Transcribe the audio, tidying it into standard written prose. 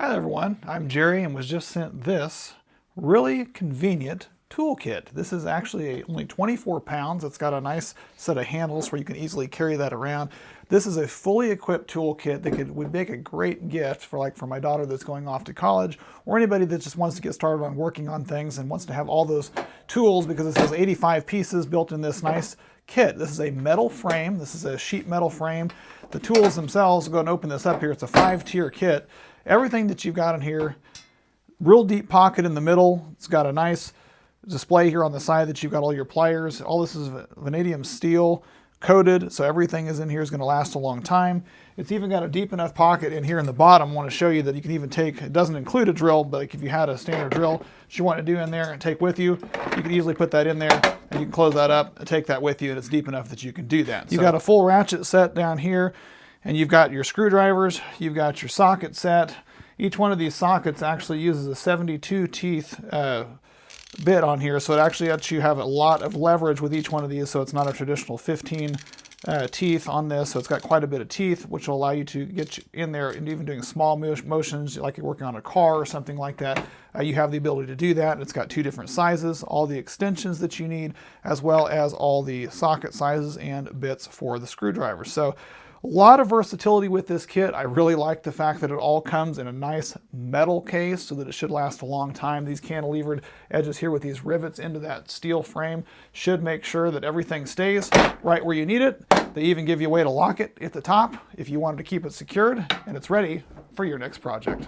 Hi there everyone, I'm Jerry and was just sent this really convenient toolkit. This is actually only 24 pounds. It's got a nice set of handles where you can easily carry that around. This is a fully equipped toolkit that would make a great gift for my daughter that's going off to college, or anybody that just wants to get started on working on things and wants to have all those tools, because it has 85 pieces built in this nice kit. This is a metal frame. This is a sheet metal frame. The tools themselves, we'll go and open this up here. It's a 5-tier kit. Everything that you've got in here, real deep pocket in the middle. It's got a nice display here on the side that you've got all your pliers. All this is vanadium steel coated, so everything is in here is going to last a long time. It's even got a deep enough pocket in here in the bottom. I want to show you that you can even take, it doesn't include a drill, but like if you had a standard drill that you want to do in there and take with you, you can easily put that in there and you can close that up and take that with you, and it's deep enough that you can do that. You've got a full ratchet set down here, and you've got your screwdrivers, you've got your socket set. Each one of these sockets actually uses a 72 teeth bit on here, so it actually lets you have a lot of leverage with each one of these, so it's not a traditional 15 teeth on this, so it's got quite a bit of teeth, which will allow you to get you in there and even doing small motions like you're working on a car or something like that. You have the ability to do that. It's got 2 different sizes, all the extensions that you need, as well as all the socket sizes and bits for the screwdrivers. So a lot of versatility with this kit. I really like the fact that it all comes in a nice metal case so that it should last a long time. These cantilevered edges here with these rivets into that steel frame should make sure that everything stays right where you need it. They even give you a way to lock it at the top if you wanted to keep it secured, and it's ready for your next project.